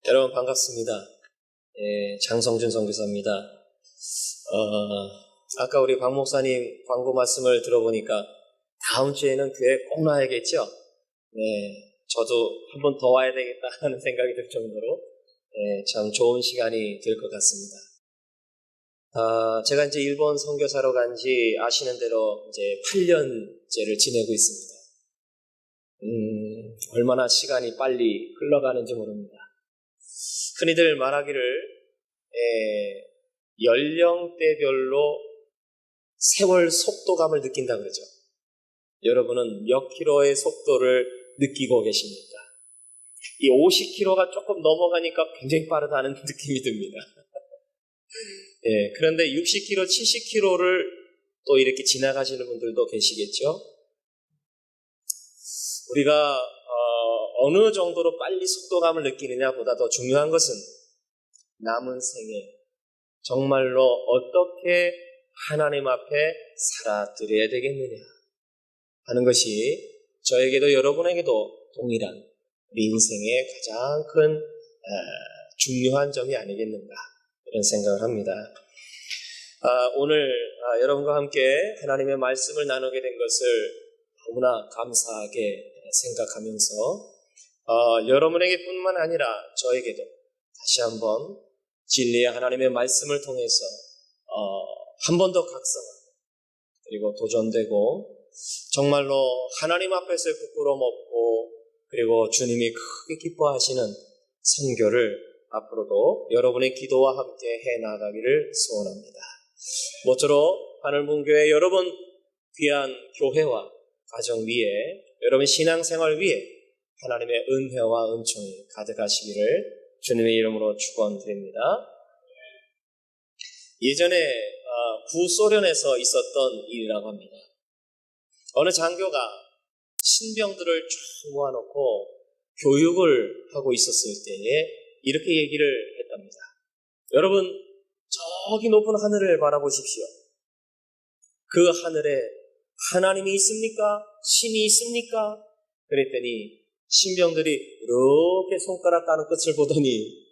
여러분 반갑습니다. 장성준 선교사입니다. 아까 우리 박 목사님 광고 말씀을 들어보니까 다음 주에는 교회 꼭 나야겠죠? 저도 한 번 더 와야 되겠다 하는 생각이 들 정도로 참 좋은 시간이 될 것 같습니다. 제가 이제 일본 선교사로 간 지 아시는 대로 이제 8년째를 지내고 있습니다. 얼마나 시간이 빨리 흘러가는지 모릅니다. 흔히들 말하기를 연령대별로 세월 속도감을 느낀다 그러죠. 여러분은 몇 킬로의 속도를 느끼고 계십니까? 이 50킬로가 조금 넘어가니까 굉장히 빠르다는 느낌이 듭니다. 그런데 60킬로, 70킬로를 또 이렇게 지나가시는 분들도 계시겠죠? 우리가 어느 정도로 빨리 속도감을 느끼느냐보다 더 중요한 것은 남은 생에 정말로 어떻게 하나님 앞에 살아드려야 되겠느냐 하는 것이 저에게도 여러분에게도 동일한 우리 인생의 가장 큰 중요한 점이 아니겠는가 이런 생각을 합니다. 오늘 여러분과 함께 하나님의 말씀을 나누게 된 것을 너무나 감사하게 생각하면서 여러분에게 뿐만 아니라 저에게도 다시 한번 진리의 하나님의 말씀을 통해서 한 번 더 각성하고 그리고 도전되고 정말로 하나님 앞에서 부끄러움 없고 그리고 주님이 크게 기뻐하시는 선교를 앞으로도 여러분의 기도와 함께 해나가기를 소원합니다. 모쪼록 하늘문교회 여러분 귀한 교회와 가정 위에 여러분 신앙생활 위에 하나님의 은혜와 은총이 가득하시기를 주님의 이름으로 축원드립니다. 예전에 구소련에서 있었던 일이라고 합니다. 어느 장교가 신병들을 쭉 모아놓고 교육을 하고 있었을 때에 이렇게 얘기를 했답니다. 여러분 저기 높은 하늘을 바라보십시오. 그 하늘에 하나님이 있습니까? 신이 있습니까? 그랬더니 신병들이 이렇게 손가락 가는 끝을 보더니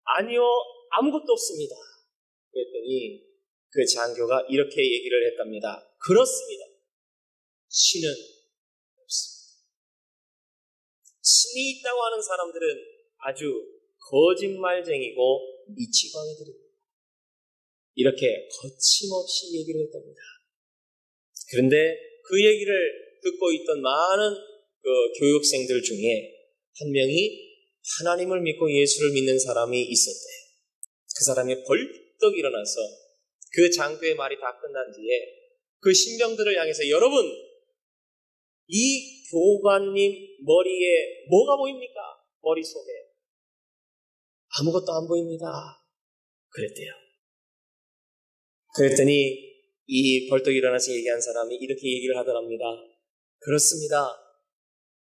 아니요 아무것도 없습니다. 그랬더니 그 장교가 이렇게 얘기를 했답니다. 그렇습니다. 신은 없습니다. 신이 있다고 하는 사람들은 아주 거짓말쟁이고 미치광이들입니다. 이렇게 거침없이 얘기를 했답니다. 그런데 그 얘기를 듣고 있던 많은 교육생들 중에 한 명이 하나님을 믿고 예수를 믿는 사람이 있었대요. 그 사람이 벌떡 일어나서 그 장교의 말이 다 끝난 뒤에 그 신병들을 향해서 여러분 이 교관님 머리에 뭐가 보입니까? 머릿속에 아무것도 안 보입니다. 그랬대요. 그랬더니 이 벌떡 일어나서 얘기한 사람이 이렇게 얘기를 하더랍니다. 그렇습니다.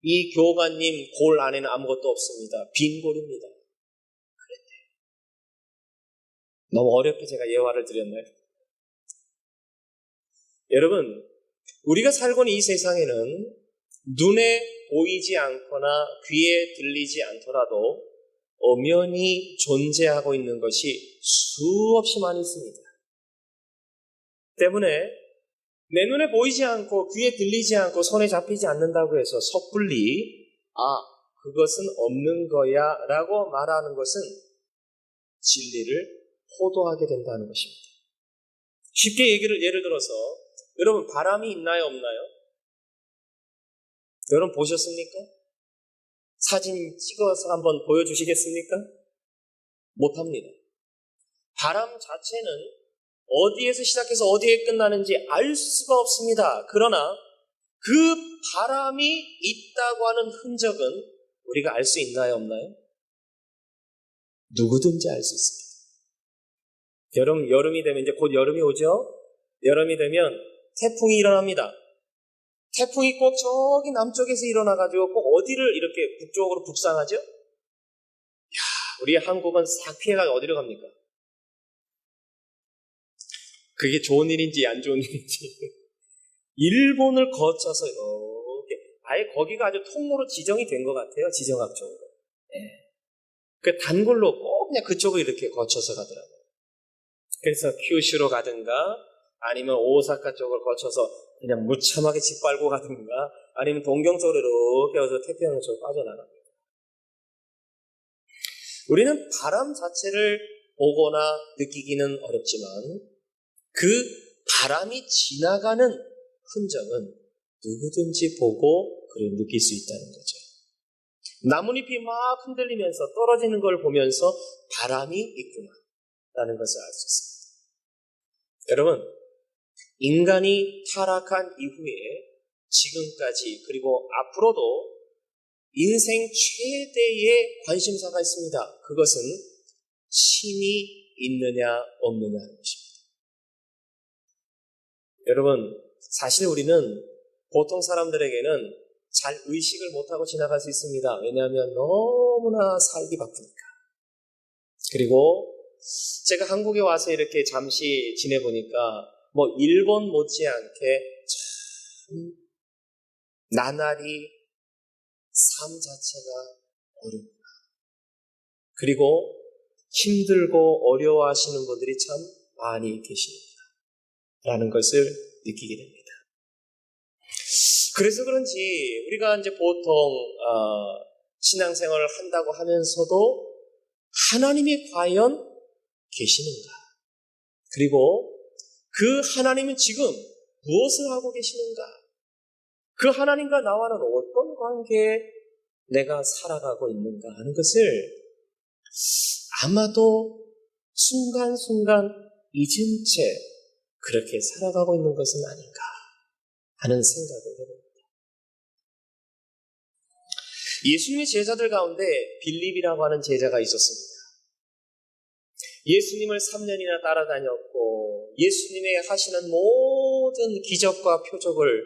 이 교관님 골 안에는 아무것도 없습니다. 빈 골입니다. 그랬대요. 너무 어렵게 제가 예화를 드렸나요? 여러분, 우리가 살고 있는 이 세상에는 눈에 보이지 않거나 귀에 들리지 않더라도 엄연히 존재하고 있는 것이 수없이 많이 있습니다. 때문에 내 눈에 보이지 않고 귀에 들리지 않고 손에 잡히지 않는다고 해서 섣불리 그것은 없는 거야 라고 말하는 것은 진리를 호도하게 된다는 것입니다. 쉽게 예를 들어서 여러분 바람이 있나요 없나요? 여러분 보셨습니까? 사진 찍어서 한번 보여주시겠습니까? 못합니다. 바람 자체는 어디에서 시작해서 어디에 끝나는지 알 수가 없습니다. 그러나 그 바람이 있다고 하는 흔적은 우리가 알 수 있나요 없나요? 누구든지 알 수 있습니다. 여름이 되면 이제 곧 여름이 오죠? 여름이 되면 태풍이 일어납니다. 태풍이 꼭 저기 남쪽에서 일어나가지고 꼭 어디를 이렇게 북쪽으로 북상하죠? 우리 한국은 싹 피해가 어디로 갑니까? 그게 좋은 일인지 안 좋은 일인지 일본을 거쳐서 이렇게 아예 거기가 아주 통로로 지정이 된 것 같아요. 지정학적으로. 그 단골로 꼭 그냥 그쪽을 이렇게 거쳐서 가더라고요. 그래서 큐슈로 가든가 아니면 오사카 쪽을 거쳐서 그냥 무참하게 짓밟고 가든가 아니면 동경서로 이렇게 와서 태평양 쪽으로 빠져나갑니다. 우리는 바람 자체를 보거나 느끼기는 어렵지만 그 바람이 지나가는 흔적은 누구든지 보고 그를 느낄 수 있다는 거죠. 나뭇잎이 막 흔들리면서 떨어지는 걸 보면서 바람이 있구나 라는 것을 알 수 있습니다. 여러분, 인간이 타락한 이후에 지금까지 그리고 앞으로도 인생 최대의 관심사가 있습니다. 그것은 신이 있느냐 없느냐 하는 것입니다. 여러분, 사실 우리는 보통 사람들에게는 잘 의식을 못하고 지나갈 수 있습니다. 왜냐하면 너무나 살기 바쁘니까. 그리고 제가 한국에 와서 이렇게 잠시 지내보니까 일본 못지않게 참 나날이 삶 자체가 어렵구나. 그리고 힘들고 어려워하시는 분들이 참 많이 계십니다. 라는 것을 느끼게 됩니다. 그래서 그런지 우리가 이제 보통 신앙생활을 한다고 하면서도 하나님이 과연 계시는가? 그리고 그 하나님은 지금 무엇을 하고 계시는가? 그 하나님과 나와는 어떤 관계에 내가 살아가고 있는가 하는 것을 아마도 순간순간 잊은 채 그렇게 살아가고 있는 것은 아닌가 하는 생각을 해봅니다. 예수님의 제자들 가운데 빌립이라고 하는 제자가 있었습니다. 예수님을 3년이나 따라다녔고 예수님의 하시는 모든 기적과 표적을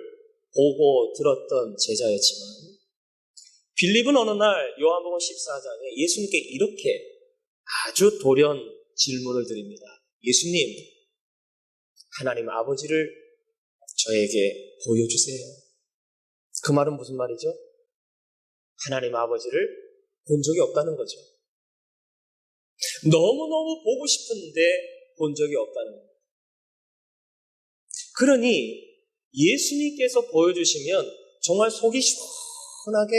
보고 들었던 제자였지만 빌립은 어느 날 요한복음 14장에 예수님께 이렇게 아주 돌연 질문을 드립니다. 예수님, 하나님 아버지를 저에게 보여주세요. 그 말은 무슨 말이죠? 하나님 아버지를 본 적이 없다는 거죠. 너무너무 보고 싶은데 본 적이 없다는 거예요. 그러니 예수님께서 보여주시면 정말 속이 시원하게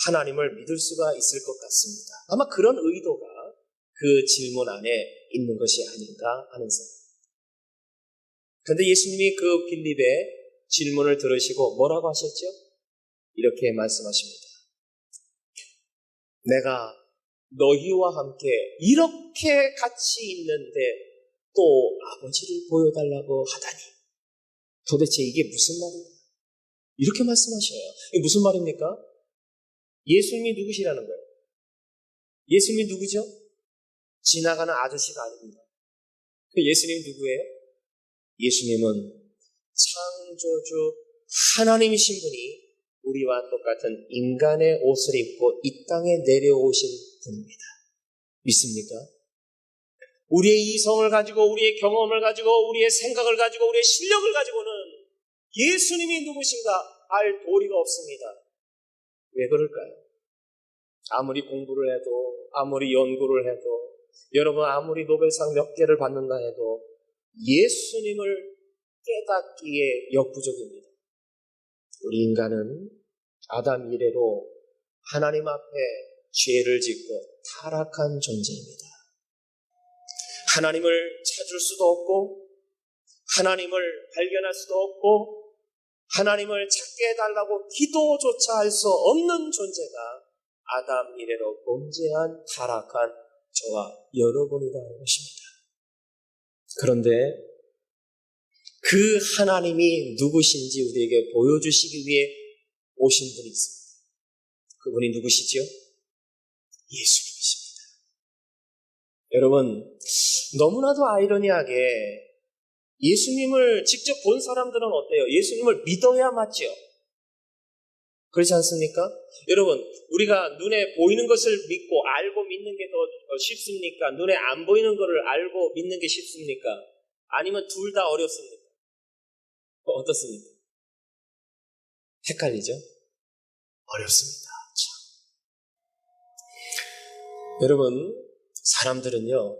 하나님을 믿을 수가 있을 것 같습니다. 아마 그런 의도가 그 질문 안에 있는 것이 아닌가 하는 생각. 그런데 예수님이 그 빌립의 질문을 들으시고 뭐라고 하셨죠? 이렇게 말씀하십니다. 내가 너희와 함께 이렇게 같이 있는데 또 아버지를 보여달라고 하다니 도대체 이게 무슨 말이냐? 이렇게 말씀하셔요. 이게 무슨 말입니까? 예수님이 누구시라는 거예요? 예수님이 누구죠? 지나가는 아저씨가 아닙니다. 예수님이 누구예요? 예수님은 창조주 하나님이신 분이 우리와 똑같은 인간의 옷을 입고 이 땅에 내려오신 분입니다. 믿습니까? 우리의 이성을 가지고 우리의 경험을 가지고 우리의 생각을 가지고 우리의 실력을 가지고는 예수님이 누구신가 알 도리가 없습니다. 왜 그럴까요? 아무리 공부를 해도 아무리 연구를 해도 여러분 아무리 노벨상 몇 개를 받는다 해도 예수님을 깨닫기에 역부족입니다. 우리 인간은 아담 이래로 하나님 앞에 죄를 짓고 타락한 존재입니다. 하나님을 찾을 수도 없고 하나님을 발견할 수도 없고 하나님을 찾게 해달라고 기도조차 할 수 없는 존재가 아담 이래로 범죄한 타락한 저와 여러분이라는 것입니다. 그런데 그 하나님이 누구신지 우리에게 보여주시기 위해 오신 분이 있습니다. 그분이 누구시죠? 예수님이십니다. 여러분, 너무나도 아이러니하게 예수님을 직접 본 사람들은 어때요? 예수님을 믿어야 맞죠? 그렇지 않습니까? 여러분, 우리가 눈에 보이는 것을 믿고 알고 믿는 게 더 쉽습니까? 눈에 안 보이는 것을 알고 믿는 게 쉽습니까? 아니면 둘 다 어렵습니까? 어떻습니까? 헷갈리죠? 어렵습니다. 여러분, 사람들은요,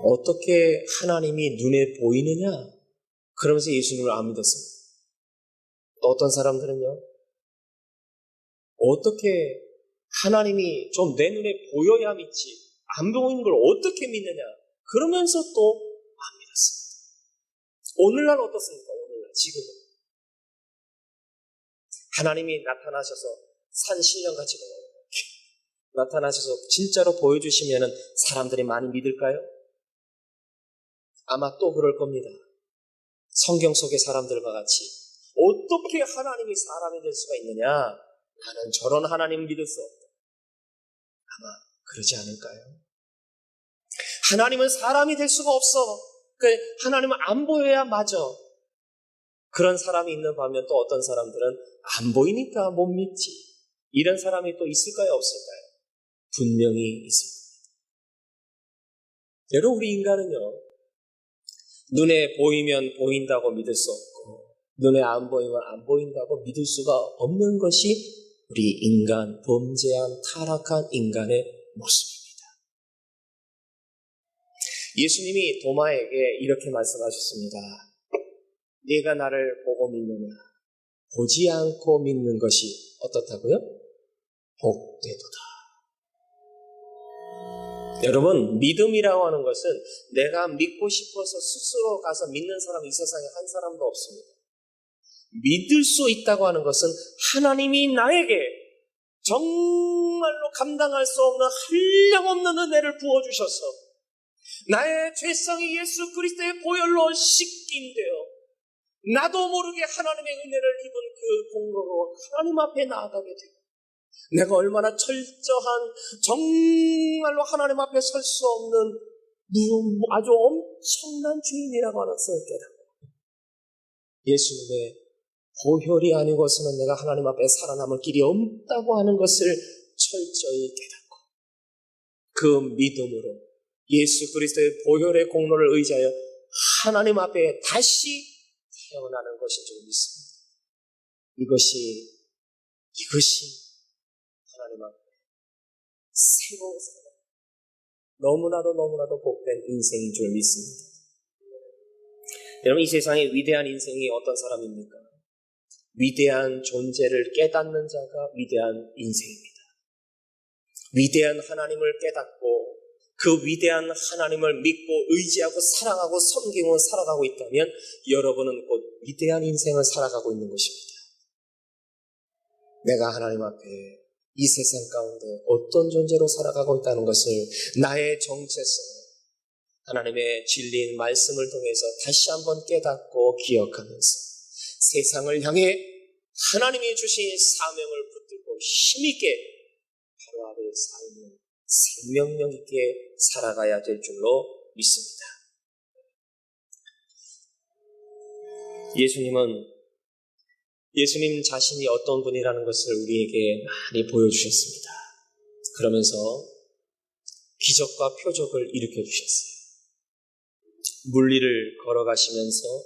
어떻게 하나님이 눈에 보이느냐? 그러면서 예수님을 안 믿었습니다. 또 어떤 사람들은요, 어떻게 하나님이 좀 내 눈에 보여야 믿지, 안 보이는 걸 어떻게 믿느냐? 그러면서 또 안 믿었습니다. 오늘날 어떻습니까? 오늘날, 지금은. 하나님이 나타나셔서 산신령 가지고 나타나셔서 진짜로 보여주시면 사람들이 많이 믿을까요? 아마 또 그럴 겁니다. 성경 속의 사람들과 같이 어떻게 하나님이 사람이 될 수가 있느냐? 나는 저런 하나님 믿을 수 없다. 아마 그러지 않을까요? 하나님은 사람이 될 수가 없어. 하나님은 안 보여야 맞아. 그런 사람이 있는 반면 또 어떤 사람들은 안 보이니까 못 믿지. 이런 사람이 또 있을까요? 없을까요? 분명히 있을 겁니다. 여러분, 우리 인간은요, 눈에 보이면 보인다고 믿을 수 없고 눈에 안 보이면 안 보인다고 믿을 수가 없는 것이 우리 인간, 범죄한 타락한 인간의 모습입니다. 예수님이 도마에게 이렇게 말씀하셨습니다. 네가 나를 보고 믿느냐? 보지 않고 믿는 것이 어떻다고요? 복되도다. 여러분, 믿음이라고 하는 것은 내가 믿고 싶어서 스스로 가서 믿는 사람이 이 세상에 한 사람도 없습니다. 믿을 수 있다고 하는 것은 하나님이 나에게 정말로 감당할 수 없는 한량없는 은혜를 부어주셔서 나의 죄성이 예수 그리스도의 보혈로 씻긴 되어 나도 모르게 하나님의 은혜를 입은 그 공로로 하나님 앞에 나아가게 되고 내가 얼마나 철저한 정말로 하나님 앞에 설 수 없는 아주 엄청난 죄인이라고 하는 것을 깨닫고 예수님의 보혈이 아니고서는 내가 하나님 앞에 살아남을 길이 없다고 하는 것을 철저히 깨닫고 그 믿음으로 예수 그리스도의 보혈의 공로를 의지하여 하나님 앞에 다시 태어나는 것인 줄 믿습니다. 이것이 하나님 앞에 새로운 삶, 너무나도 복된 인생인 줄 믿습니다. 여러분, 이 세상에 위대한 인생이 어떤 사람입니까? 위대한 존재를 깨닫는 자가 위대한 인생입니다. 위대한 하나님을 깨닫고 그 위대한 하나님을 믿고 의지하고 사랑하고 섬기고 살아가고 있다면 여러분은 곧 위대한 인생을 살아가고 있는 것입니다. 내가 하나님 앞에 이 세상 가운데 어떤 존재로 살아가고 있다는 것을 나의 정체성, 하나님의 진리인 말씀을 통해서 다시 한번 깨닫고 기억하면서 세상을 향해 하나님이 주신 사명을 붙들고 힘있게 하루하루의 삶을 생명력 있게 살아가야 될 줄로 믿습니다. 예수님 자신이 어떤 분이라는 것을 우리에게 많이 보여주셨습니다. 그러면서 기적과 표적을 일으켜주셨어요. 물리를 걸어가시면서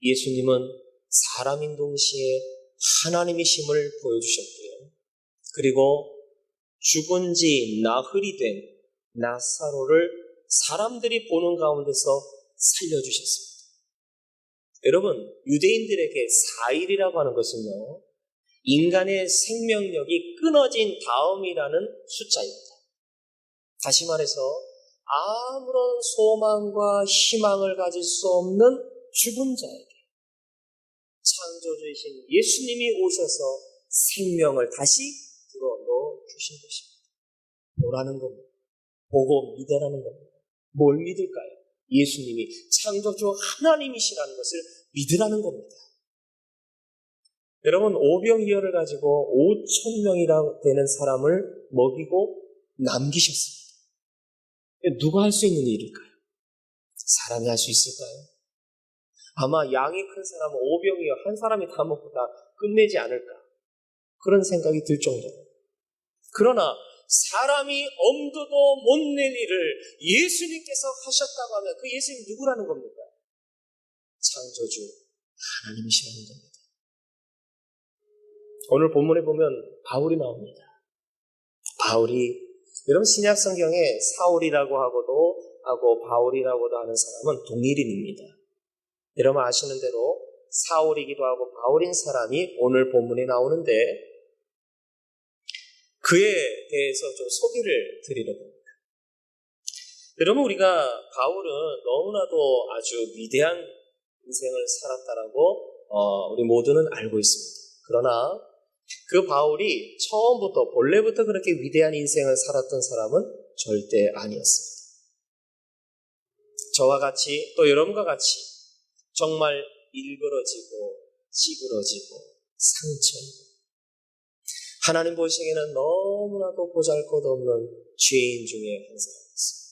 예수님은 사람인 동시에 하나님이심을 보여주셨고요. 그리고 죽은 지 나흘이 된 나사로를 사람들이 보는 가운데서 살려주셨습니다. 여러분, 유대인들에게 4일이라고 하는 것은요, 인간의 생명력이 끊어진 다음이라는 숫자입니다. 다시 말해서 아무런 소망과 희망을 가질 수 없는 죽은 자에게 창조주이신 예수님이 오셔서 생명을 다시 불어넣어 주신 것입니다. 뭐라는 겁니다. 보고 믿으라는 겁니다. 뭘 믿을까요? 예수님이 창조주 하나님이시라는 것을 믿으라는 겁니다. 여러분, 오병이어를 가지고 5,000명이나 되는 사람을 먹이고 남기셨습니다. 누가 할 수 있는 일일까요? 사람이 할 수 있을까요? 아마 양이 큰 사람은 오병이어 한 사람이 다 먹고 다 끝내지 않을까, 그런 생각이 들 정도로. 그러나 사람이 엄두도 못 낼 일을 예수님께서 하셨다고 하면 그 예수님 누구라는 겁니까? 창조주 하나님이시라는 겁니다. 오늘 본문에 보면 바울이 나옵니다. 여러분 신약 성경에 사울이라고 하고 바울이라고도 하는 사람은 동일인입니다. 여러분 아시는 대로 사울이기도 하고 바울인 사람이 오늘 본문에 나오는데 그에 대해서 좀 소개를 드리려고 합니다. 여러분 우리가 바울은 너무나도 아주 위대한 인생을 살았다라고 우리 모두는 알고 있습니다. 그러나 그 바울이 처음부터 본래부터 그렇게 위대한 인생을 살았던 사람은 절대 아니었습니다. 저와 같이 또 여러분과 같이 정말 일그러지고 찌그러지고 상처 입고 하나님 보시기에는 너무나도 보잘것없는 죄인 중에 한 사람이었습니다.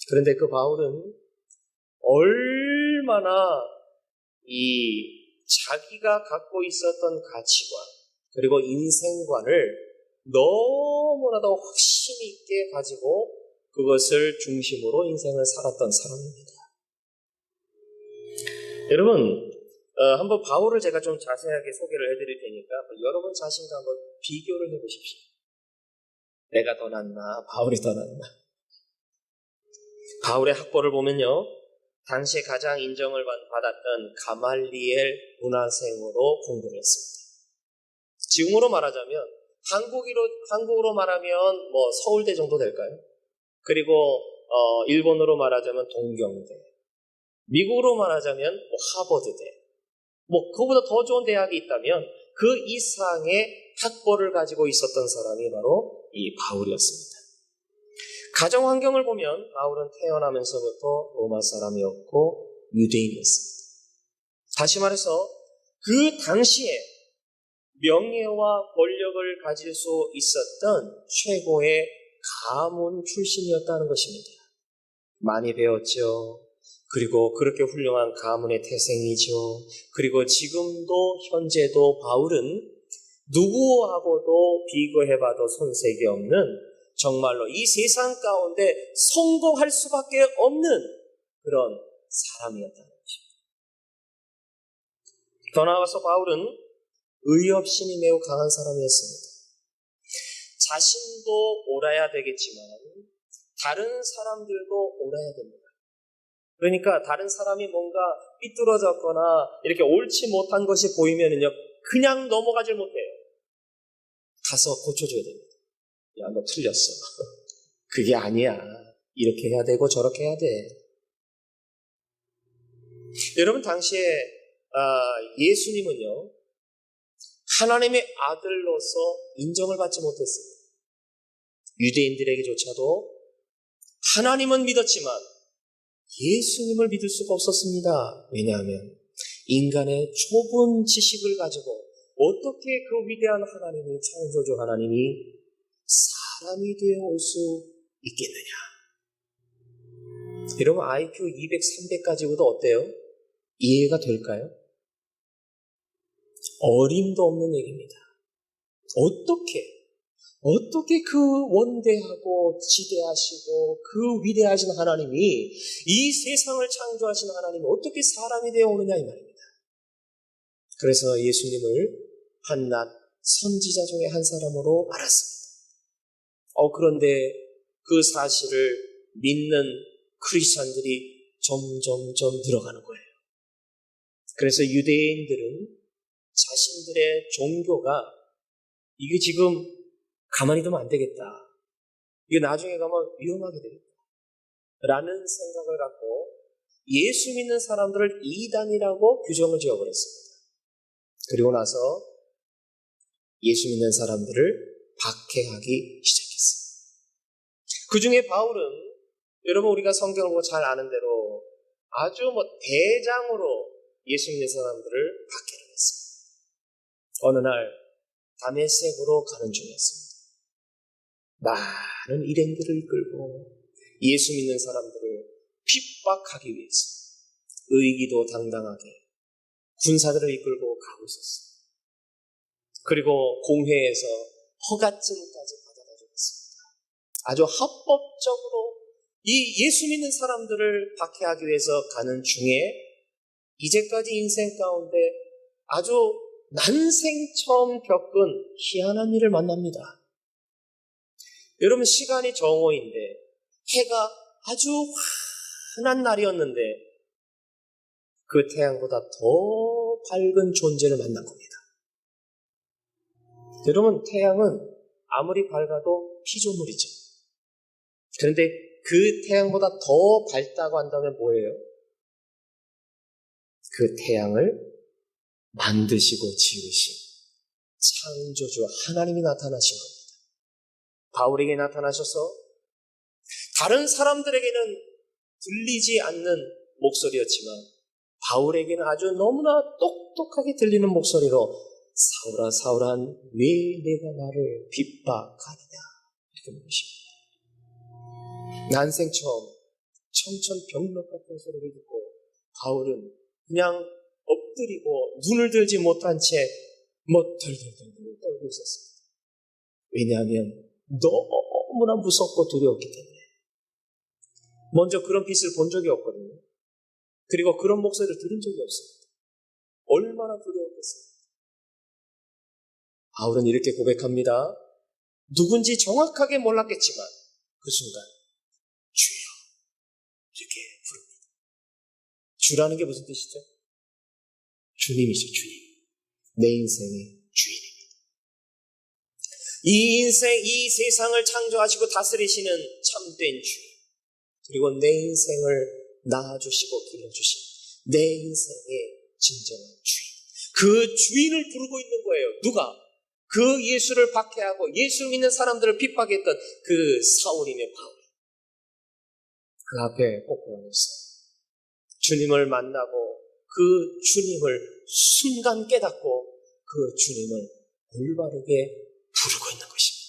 그런데 그 바울은 얼마나 이 자기가 갖고 있었던 가치관 그리고 인생관을 너무나도 확신 있게 가지고 그것을 중심으로 인생을 살았던 사람입니다. 여러분 한번 바울을 제가 좀 자세하게 소개를 해드릴 테니까 여러분 자신과 한번 비교를 해보십시오. 내가 더 낫나 바울이 더 낫나. 바울의 학벌을 보면요, 당시에 가장 인정을 받았던 가말리엘 문화생으로 공부를 했습니다. 지금으로 말하자면 한국으로 말하면 뭐 서울대 정도 될까요? 그리고 일본으로 말하자면 동경대, 미국으로 말하자면 뭐 하버드대, 뭐 그거보다 더 좋은 대학이 있다면 그 이상의 학벌을 가지고 있었던 사람이 바로 이 바울이었습니다. 가정 환경을 보면 바울은 태어나면서부터 로마 사람이었고 유대인이었습니다. 다시 말해서 그 당시에 명예와 권력을 가질 수 있었던 최고의 가문 출신이었다는 것입니다. 많이 배웠죠. 그리고 그렇게 훌륭한 가문의 태생이죠. 그리고 지금도 현재도 바울은 누구하고도 비교해봐도 손색이 없는 정말로 이 세상 가운데 성공할 수밖에 없는 그런 사람이었다는 것입니다. 더 나아가서 바울은 의협심이 매우 강한 사람이었습니다. 자신도 옳아야 되겠지만 다른 사람들도 옳아야 됩니다. 그러니까 다른 사람이 뭔가 삐뚤어졌거나 이렇게 옳지 못한 것이 보이면은요, 그냥 넘어가질 못해요. 가서 고쳐줘야 됩니다. 야, 너 틀렸어. 그게 아니야. 이렇게 해야 되고 저렇게 해야 돼. 여러분 당시에 예수님은요, 하나님의 아들로서 인정을 받지 못했습니다. 유대인들에게조차도 하나님은 믿었지만 예수님을 믿을 수가 없었습니다. 왜냐하면 인간의 좁은 지식을 가지고 어떻게 그 위대한 하나님이, 창조주 하나님이 사람이 되어 올 수 있겠느냐. 여러분 IQ 200, 300 가지고도 어때요? 이해가 될까요? 어림도 없는 얘기입니다. 어떻게 그 원대하고 지대하시고 그 위대하신 하나님이, 이 세상을 창조하신 하나님이 어떻게 사람이 되어 오느냐 이 말입니다. 그래서 예수님을 한낱 선지자 중에 한 사람으로 알았습니다. 그런데 그 사실을 믿는 크리스찬들이 점점 늘어가는 거예요. 그래서 유대인들은 자신들의 종교가 이게 지금 가만히 두면 안 되겠다. 이게 나중에 가면 위험하게 되겠다. 라는 생각을 갖고 예수 믿는 사람들을 이단이라고 규정을 지어버렸습니다. 그리고 나서 예수 믿는 사람들을 박해하기 시작했습니다. 그 중에 바울은 여러분 우리가 성경을 보고 잘 아는 대로 아주 대장으로 예수 믿는 사람들을 박해를 했습니다. 어느 날 다메섹으로 가는 중이었습니다. 많은 일행들을 이끌고 예수 믿는 사람들을 핍박하기 위해서 의기도 당당하게 군사들을 이끌고 가고 있었습니다. 그리고 공회에서 허가증까지 받아다 줬습니다. 아주 합법적으로 이 예수 믿는 사람들을 박해하기 위해서 가는 중에 이제까지 인생 가운데 아주 난생 처음 겪은 희한한 일을 만납니다. 여러분 시간이 정오인데 해가 아주 환한 날이었는데 그 태양보다 더 밝은 존재를 만난 겁니다. 여러분 태양은 아무리 밝아도 피조물이죠. 그런데 그 태양보다 더 밝다고 한다면 뭐예요? 그 태양을 만드시고 지으신 창조주 하나님이 나타나신 겁니다. 바울에게 나타나셔서 다른 사람들에게는 들리지 않는 목소리였지만 바울에게는 아주 너무나 똑똑하게 들리는 목소리로 사울아 사울아 왜 내가 나를 핍박하느냐 이렇게 물으십니다. 난생 처음 청천벽력 같은 소리를 듣고 바울은 그냥 엎드리고 눈을 들지 못한 채 덜덜덜 떨고 있었습니다. 왜냐하면 너무나 무섭고 두려웠기 때문에. 먼저 그런 빛을 본 적이 없거든요. 그리고 그런 목소리를 들은 적이 없습니다. 얼마나 두려웠겠어요. 바울은 이렇게 고백합니다. 누군지 정확하게 몰랐겠지만 그 순간 주여 이렇게 부릅니다. 주라는 게 무슨 뜻이죠? 주님이죠. 주님. 내 인생의 주인입니다. 이 인생, 이 세상을 창조하시고 다스리시는 참된 주인. 그리고 내 인생을 낳아주시고 길러주신 내 인생의 진정한 주인. 그 주인을 부르고 있는 거예요. 누가? 그 예수를 박해하고 예수 믿는 사람들을 핍박했던 그 사울이며 바울. 그 앞에 꼭 주님을 만나고 그 주님을 순간 깨닫고 그 주님을 올바르게 부르고 있는 것입니다.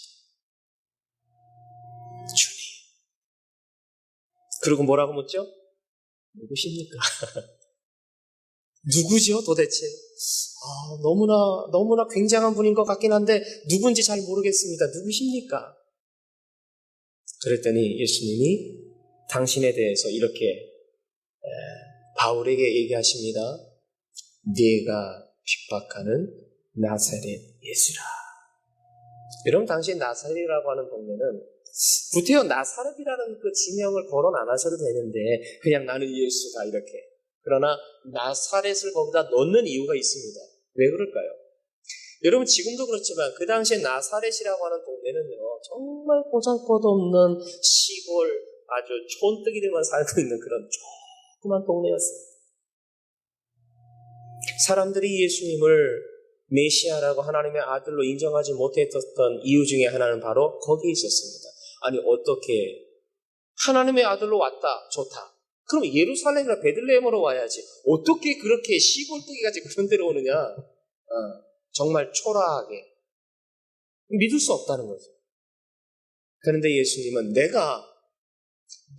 주님. 그리고 뭐라고 묻죠? 누구십니까? 누구죠 도대체? 너무나 굉장한 분인 것 같긴 한데 누군지 잘 모르겠습니다. 누구십니까? 그랬더니 예수님이 당신에 대해서 이렇게 바울에게 얘기하십니다. 네가 핍박하는 나사렛 예수라. 여러분 당시 나사렛이라고 하는 동네는 구태여 나사렛이라는 그 지명을 거론 안 하셔도 되는데 그냥 나는 예수다 이렇게. 그러나 나사렛을 거기다 넣는 이유가 있습니다. 왜 그럴까요? 여러분 지금도 그렇지만 그 당시에 나사렛이라고 하는 동네는요 정말 보잘것없는 시골 아주 촌뜨기들만 살고 있는 그런 조그만 동네였습니다. 사람들이 예수님을 메시아라고 하나님의 아들로 인정하지 못했던 이유 중에 하나는 바로 거기에 있었습니다. 아니 어떻게 하나님의 아들로 왔다 좋다. 그럼 예루살렘이나 베들레헴으로 와야지. 어떻게 그렇게 시골뜨기까지 그런 데로 오느냐. 정말 초라하게. 믿을 수 없다는 거죠. 그런데 예수님은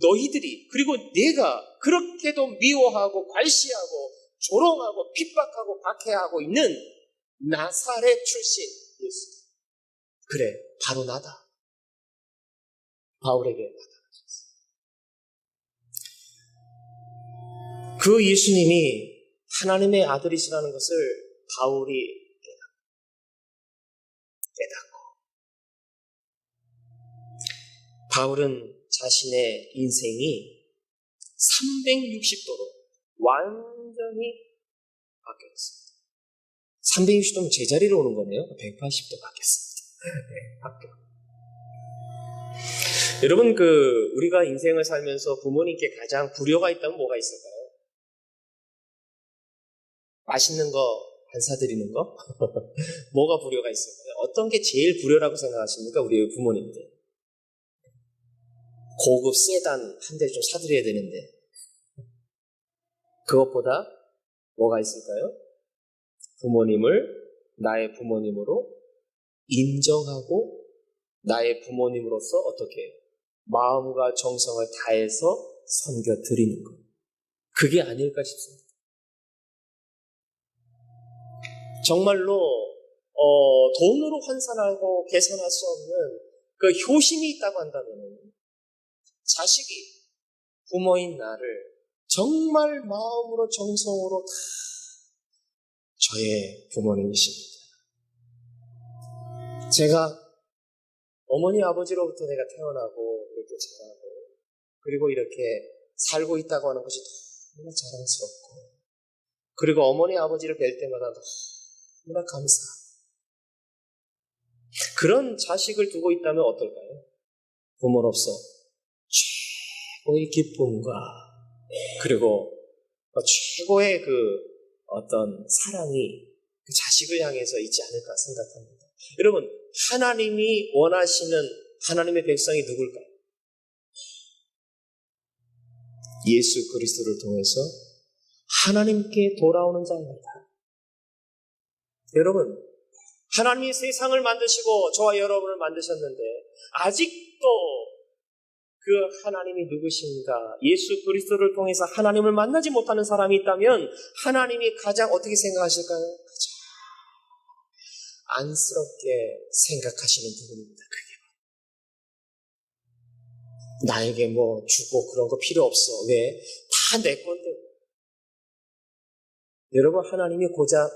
너희들이 그리고 내가 그렇게도 미워하고 괄시하고 조롱하고 핍박하고 박해하고 있는 나사렛 출신 예수. 그래 바로 나다. 바울에게 나타나셨어요. 그 예수님이 하나님의 아들이시라는 것을 바울이 깨닫고 바울은 자신의 인생이 360도로 완전히 바뀌었습니다. 360도면 제자리로 오는 거네요. 180도 바뀌었습니다. 네, 바뀌었습니다. 여러분 우리가 인생을 살면서 부모님께 가장 불효가 있다면 뭐가 있을까요? 맛있는 거 안 사드리는 거? 뭐가 불효가 있을까요? 어떤 게 제일 불효라고 생각하십니까? 우리 부모님들. 고급 세단 한 대 좀 사드려야 되는데 그것보다 뭐가 있을까요? 부모님을 나의 부모님으로 인정하고 나의 부모님으로서 어떻게 해요? 마음과 정성을 다해서 섬겨드리는 것. 그게 아닐까 싶습니다. 정말로 돈으로 환산하고 계산할 수 없는 그 효심이 있다고 한다면 자식이 부모인 나를 정말 마음으로 정성으로 다 저의 부모님이십니다. 제가 어머니 아버지로부터 내가 태어나고 이렇게 자라고 그리고 이렇게 살고 있다고 하는 것이 너무나 자랑스럽고 그리고 어머니 아버지를 뵐 때마다 너무나 감사하고 그런 자식을 두고 있다면 어떨까요? 부모로서 최고의 기쁨과 그리고 최고의 그 어떤 사랑이 그 자식을 향해서 있지 않을까 생각합니다. 여러분, 하나님이 원하시는 하나님의 백성이 누굴까요? 예수 그리스도를 통해서 하나님께 돌아오는 자입니다. 여러분, 하나님이 세상을 만드시고 저와 여러분을 만드셨는데 아직도 그 하나님이 누구신가 예수 그리스도를 통해서 하나님을 만나지 못하는 사람이 있다면 하나님이 가장 어떻게 생각하실까요? 가장 안쓰럽게 생각하시는 부분입니다. 그게 나에게 뭐 주고 그런 거 필요 없어. 왜? 다 내 건데. 여러분 하나님이 고작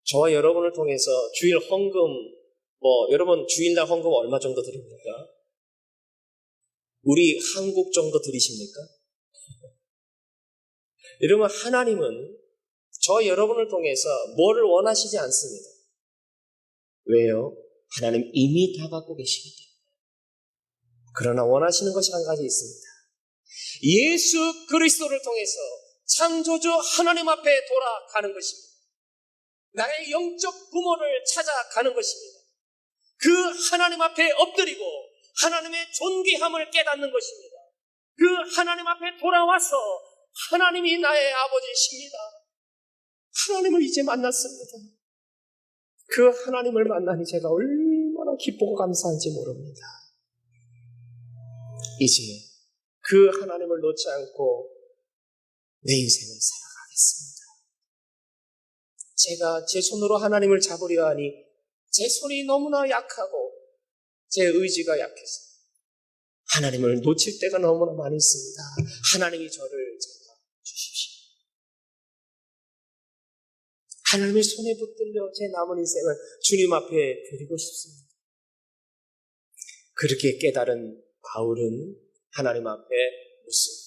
저와 여러분을 통해서 주일 헌금 여러분 주일날 헌금 얼마 정도 드립니까? 우리 한국 정도 드리십니까? 여러분 하나님은 저와 여러분을 통해서 뭐를 원하시지 않습니다. 왜요? 하나님 이미 다 갖고 계시기 때문에. 그러나 원하시는 것이 한 가지 있습니다. 예수 그리스도를 통해서 창조주 하나님 앞에 돌아가는 것입니다. 나의 영적 부모를 찾아가는 것입니다. 그 하나님 앞에 엎드리고 하나님의 존귀함을 깨닫는 것입니다. 그 하나님 앞에 돌아와서 하나님이 나의 아버지이십니다. 하나님을 이제 만났습니다. 그 하나님을 만나니 제가 얼마나 기쁘고 감사한지 모릅니다. 이제 그 하나님을 놓지 않고 내 인생을 살아가겠습니다. 제가 제 손으로 하나님을 잡으려 하니 제 손이 너무나 약하고 제 의지가 약해서 하나님을 놓칠 때가 너무나 많이 있습니다. 하나님이 저를 잡아주십시오. 하나님의 손에 붙들려 제 남은 인생을 주님 앞에 드리고 싶습니다. 그렇게 깨달은 바울은 하나님 앞에 묻습니다.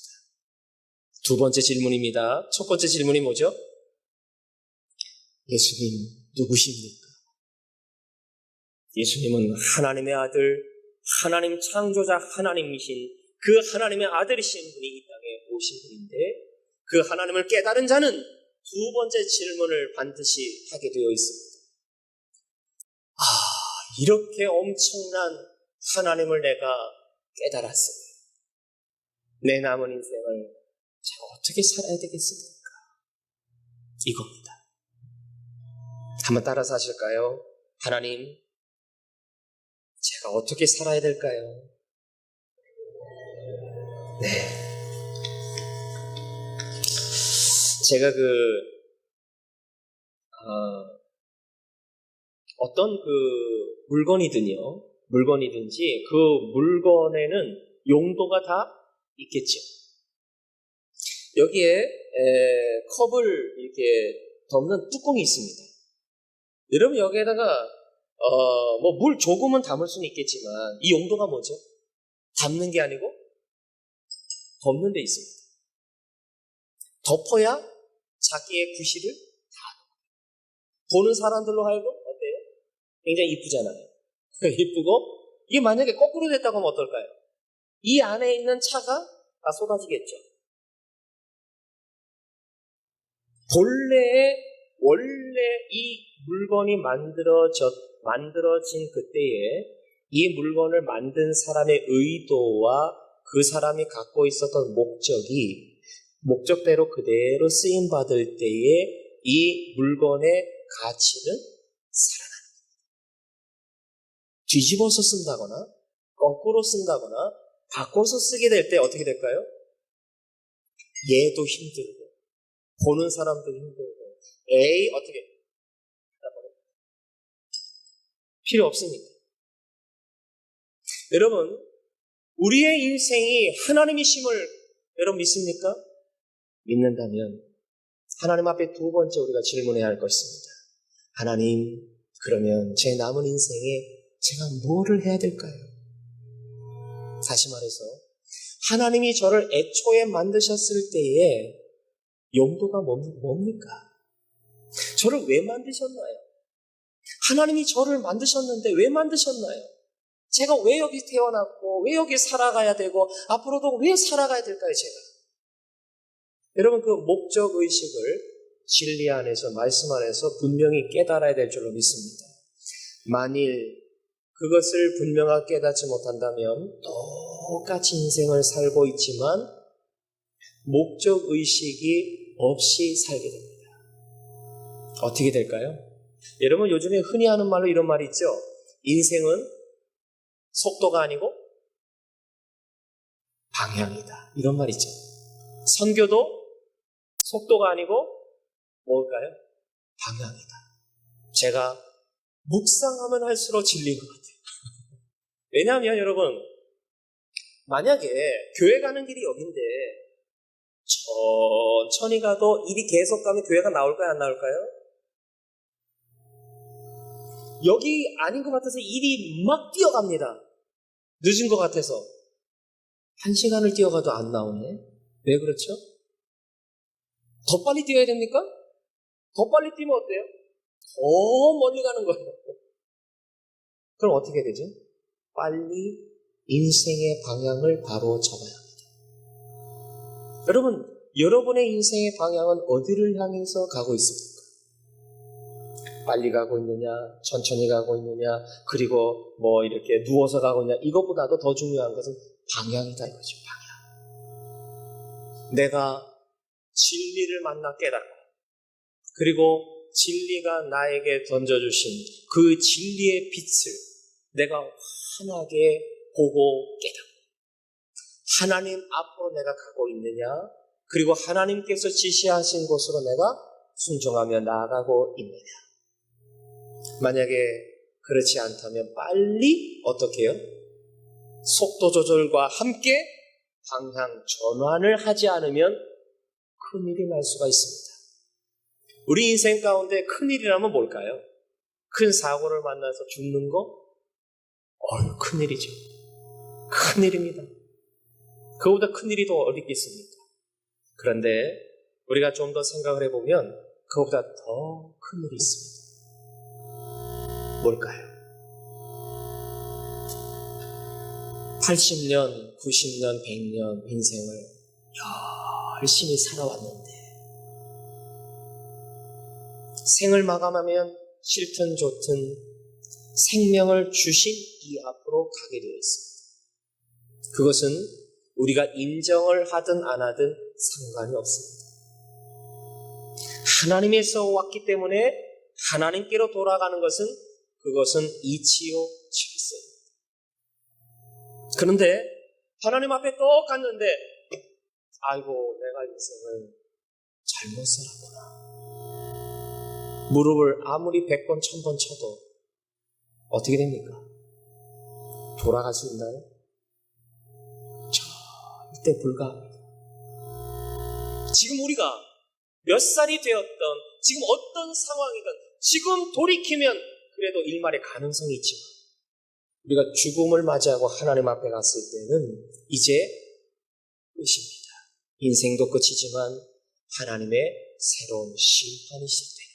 두 번째 질문입니다. 첫 번째 질문이 뭐죠? 예수님 누구십니까? 예수님은 하나님의 아들, 하나님 창조자 하나님이신 그 하나님의 아들이신 분이 이 땅에 오신 분인데 그 하나님을 깨달은 자는 두 번째 질문을 반드시 하게 되어 있습니다. 이렇게 엄청난 하나님을 내가 깨달았으니 내 남은 인생을 제가 어떻게 살아야 되겠습니까? 이겁니다. 한번 따라서 하실까요? 하나님, 제가 어떻게 살아야 될까요? 네. 제가 어떤 물건이든지 그 물건에는 용도가 다 있겠죠. 여기에 컵을 이렇게 덮는 뚜껑이 있습니다. 여러분 여기에다가 물 조금은 담을 수는 있겠지만 이 용도가 뭐죠? 담는 게 아니고 덮는 데 있습니다. 덮어야 자기의 구실을 다 보는 사람들로 하여금 어때요? 굉장히 이쁘잖아요. 이쁘고 이게 만약에 거꾸로 됐다고 하면 어떨까요? 이 안에 있는 차가 다 쏟아지겠죠. 원래 이 물건이 만들어진 그때에 이 물건을 만든 사람의 의도와 그 사람이 갖고 있었던 목적대로 그대로 쓰임받을 때에 이 물건의 가치는 살아납니다. 뒤집어서 쓴다거나 거꾸로 쓴다거나 바꿔서 쓰게 될 때 어떻게 될까요? 얘도 힘들고 보는 사람도 힘들고 어떻게 필요 없습니다. 여러분 우리의 인생이 하나님이심을 여러분 믿습니까? 믿는다면 하나님 앞에 두 번째 우리가 질문해야 할 것입니다. 하나님, 그러면 제 남은 인생에 제가 뭐를 해야 될까요? 다시 말해서 하나님이 저를 애초에 만드셨을 때에 용도가 뭡니까? 저를 왜 만드셨나요? 하나님이 저를 만드셨는데 왜 만드셨나요? 제가 왜 여기 태어났고 왜 여기 살아가야 되고 앞으로도 왜 살아가야 될까요, 제가? 여러분, 그 목적의식을 진리 안에서, 말씀 안에서 분명히 깨달아야 될 줄로 믿습니다. 만일 그것을 분명하게 깨닫지 못한다면 똑같이 인생을 살고 있지만 목적의식이 없이 살게 됩니다. 어떻게 될까요? 여러분, 요즘에 흔히 하는 말로 이런 말이 있죠. 인생은 속도가 아니고 방향이다. 이런 말 있죠. 선교도 속도가 아니고 뭘까요? 방향이다. 제가 묵상하면 할수록 진리인 것 같아요. 왜냐하면 여러분, 만약에 교회 가는 길이 여긴데 천천히 가도 일이 계속 가면 교회가 나올까요, 안 나올까요? 여기 아닌 것 같아서 일이 막 뛰어갑니다. 늦은 것 같아서 1시간을 뛰어가도 안 나오네. 왜 그렇죠? 더 빨리 뛰어야 됩니까? 더 빨리 뛰면 어때요? 더 멀리 가는 거예요. 그럼 어떻게 되지? 빨리 인생의 방향을 바로 잡아야 합니다. 여러분, 여러분의 인생의 방향은 어디를 향해서 가고 있습니까? 빨리 가고 있느냐, 천천히 가고 있느냐, 그리고 뭐 이렇게 누워서 가고 있느냐, 이것보다도 더 중요한 것은 방향이다 이거죠, 방향. 내가 진리를 만나 깨닫고, 그리고 진리가 나에게 던져주신 그 진리의 빛을 내가 환하게 보고 깨닫고, 하나님 앞으로 내가 가고 있느냐, 그리고 하나님께서 지시하신 곳으로 내가 순종하며 나아가고 있느냐. 만약에 그렇지 않다면 빨리 어떻게 해요? 속도 조절과 함께 방향 전환을 하지 않으면 큰일이 날 수가 있습니다. 우리 인생 가운데 큰일이라면 뭘까요? 큰 사고를 만나서 죽는 거? 큰일이죠. 큰일입니다. 그보다 큰일이 더 어디 있겠습니까? 그런데 우리가 좀 더 생각을 해보면 그보다 더 큰일이 있습니다. 뭘까요? 80년, 90년, 100년 인생을 열심히 살아왔는데 생을 마감하면 싫든 좋든 생명을 주신 이 앞으로 가게 되어 있습니다. 그것은 우리가 인정을 하든 안 하든 상관이 없습니다. 하나님에서 왔기 때문에 하나님께로 돌아가는 것은 그것은 이치요 질서입니다. 그런데 하나님 앞에 똑같는데 아이고 내가 인생을 잘못 살았구나. 무릎을 아무리 100번 1000번 쳐도 어떻게 됩니까? 돌아갈 수 있나요? 절대 불가합니다. 지금 우리가 몇 살이 되었던 지금 어떤 상황이든 지금 돌이키면 그래도 일말의 가능성이 있지만 우리가 죽음을 맞이하고 하나님 앞에 갔을 때는 이제 끝입니다. 인생도 끝이지만 하나님의 새로운 심판이 시작됩니다.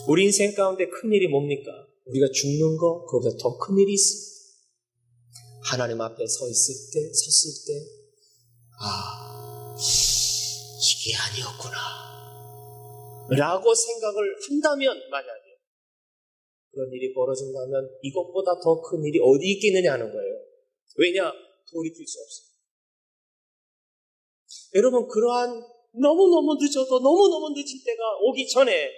우리 인생 가운데 큰일이 뭡니까? 우리가 죽는 거 그보다 더 큰일이 있습니다. 하나님 앞에 섰을 때 이게 아니었구나 라고 생각을 한다면, 만약에 그런 일이 벌어진다면 이것보다 더 큰 일이 어디 있겠느냐 하는 거예요. 왜냐? 돌이킬 수 없어요. 여러분, 그러한 너무너무 늦어도 너무너무 늦은 때가 오기 전에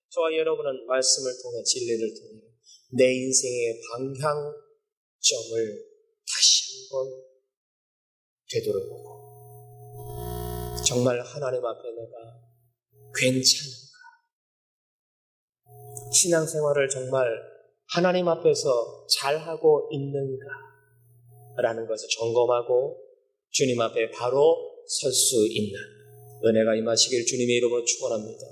저와 여러분은 말씀을 통해 진리를 통해 내 인생의 방향점을 다시 한번 되돌아보고 정말 하나님 앞에 내가 괜찮은가? 신앙생활을 정말 하나님 앞에서 잘하고 있는가? 라는 것을 점검하고 주님 앞에 바로 설 수 있는 은혜가 임하시길 주님의 이름으로 축원합니다.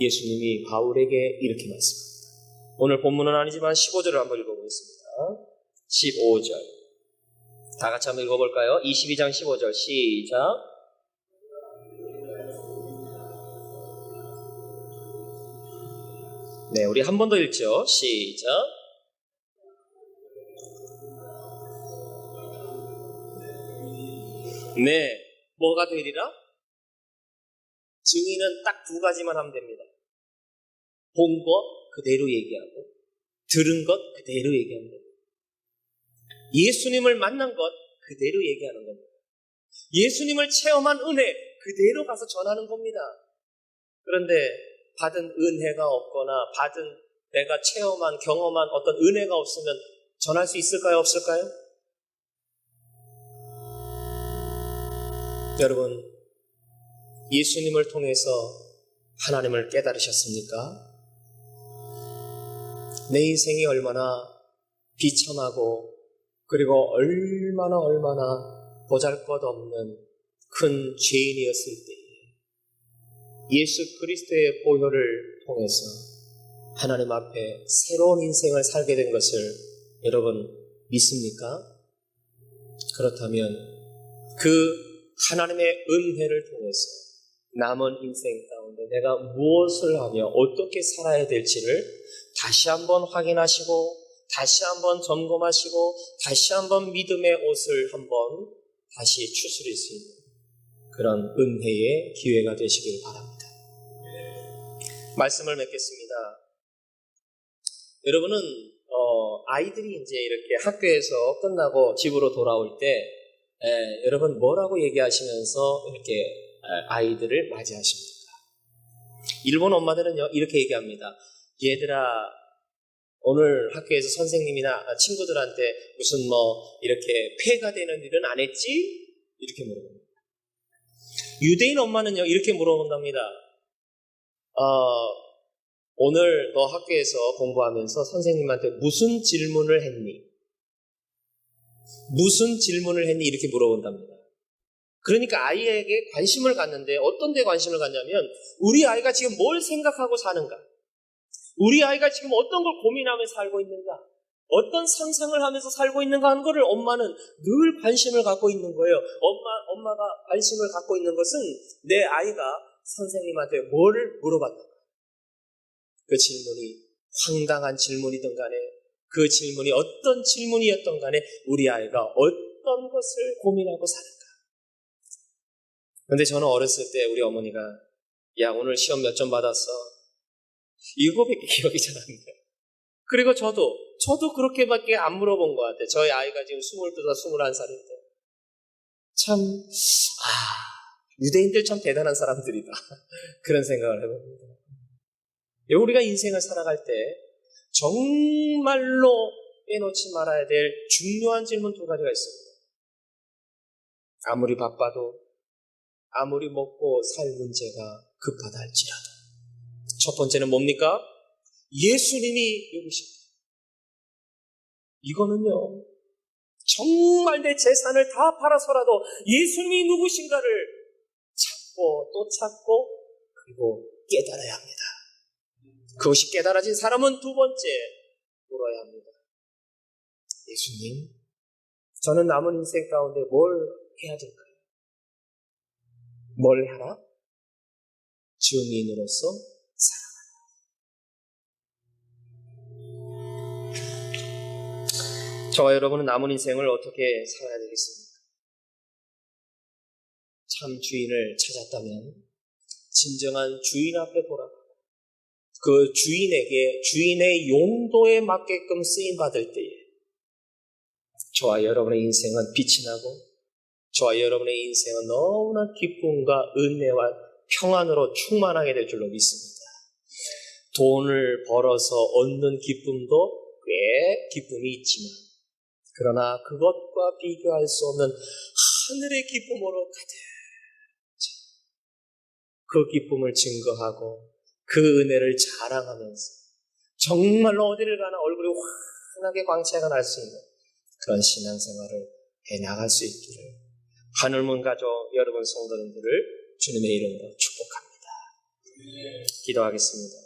예수님이 바울에게 이렇게 말씀합니다. 오늘 본문은 아니지만 15절을 한번 읽어보겠습니다. 15절. 다 같이 한번 읽어볼까요? 22장 15절 시작. 네, 우리 한 번 더 읽죠. 시작. 네, 뭐가 되리라? 증인은 딱 두 가지만 하면 됩니다. 본 것 그대로 얘기하고 들은 것 그대로 얘기하는 겁니다. 예수님을 만난 것 그대로 얘기하는 겁니다. 예수님을 체험한 은혜 그대로 가서 전하는 겁니다. 그런데 받은 은혜가 없거나 내가 체험한 경험한 어떤 은혜가 없으면 전할 수 있을까요? 없을까요? 여러분, 예수님을 통해서 하나님을 깨달으셨습니까? 내 인생이 얼마나 비참하고 그리고 얼마나 보잘것없는 큰 죄인이었을 때 예수 그리스도의 보혈을 통해서 하나님 앞에 새로운 인생을 살게 된 것을 여러분 믿습니까? 그렇다면 그 하나님의 은혜를 통해서 남은 인생 가운데 내가 무엇을 하며 어떻게 살아야 될지를 다시 한번 확인하시고 다시 한번 점검하시고 다시 한번 믿음의 옷을 한번 다시 추스릴 수 있는 그런 은혜의 기회가 되시길 바랍니다. 말씀을 맺겠습니다. 여러분은 아이들이 이제 이렇게 학교에서 끝나고 집으로 돌아올 때 여러분 뭐라고 얘기하시면서 이렇게 아이들을 맞이하십니까? 일본 엄마들은요 이렇게 얘기합니다. 얘들아, 오늘 학교에서 선생님이나 친구들한테 무슨 이렇게 폐가 되는 일은 안 했지? 이렇게 물어봅니다. 유대인 엄마는요 이렇게 물어본답니다. 오늘 너 학교에서 공부하면서 선생님한테 무슨 질문을 했니? 무슨 질문을 했니? 이렇게 물어본답니다. 그러니까 아이에게 관심을 갖는데 어떤 데 관심을 갖냐면 우리 아이가 지금 뭘 생각하고 사는가? 우리 아이가 지금 어떤 걸 고민하면서 살고 있는가? 어떤 상상을 하면서 살고 있는가 하는 것을 엄마는 늘 관심을 갖고 있는 거예요. 엄마가 관심을 갖고 있는 것은 내 아이가 선생님한테 뭐를 물어봤는가? 그 질문이 황당한 질문이든 간에 그 질문이 어떤 질문이었던 간에 우리 아이가 어떤 것을 고민하고 사는가? 그런데 저는 어렸을 때 우리 어머니가 야 오늘 시험 몇 점 받았어? 이거밖에 기억이 잘 안 나요. 그리고 저도 그렇게밖에 안 물어본 것 같아요. 저희 아이가 지금 22살, 21살인데 참 유대인들 참 대단한 사람들이다. 그런 생각을 해봅니다. 우리가 인생을 살아갈 때 정말로 빼놓지 말아야 될 중요한 질문 두 가지가 있습니다. 아무리 바빠도 아무리 먹고 살 문제가 급하다 할지라도 첫 번째는 뭡니까? 예수님이 누구십니까? 이거는요 정말 내 재산을 다 팔아서라도 예수님이 누구신가를 찾고 또 찾고 그리고 깨달아야 합니다. 그것이 깨달아진 사람은 두 번째 물어야 합니다. 예수님, 저는 남은 인생 가운데 뭘 해야 될까요? 뭘 하라? 증인으로서 살아가라. 저와 여러분은 남은 인생을 어떻게 살아야 되겠습니까? 참 주인을 찾았다면 진정한 주인 앞에 돌아가 그 주인에게 주인의 용도에 맞게끔 쓰임받을 때에 저와 여러분의 인생은 빛이 나고 저와 여러분의 인생은 너무나 기쁨과 은혜와 평안으로 충만하게 될 줄로 믿습니다. 돈을 벌어서 얻는 기쁨도 꽤 기쁨이 있지만 그러나 그것과 비교할 수 없는 하늘의 기쁨으로 가득 그 기쁨을 증거하고 그 은혜를 자랑하면서 정말로 어디를 가나 얼굴이 환하게 광채가 날 수 있는 그런 신앙생활을 해나갈 수 있기를 하늘문 가족 여러분 성도님들을 주님의 이름으로 축복합니다. 기도하겠습니다.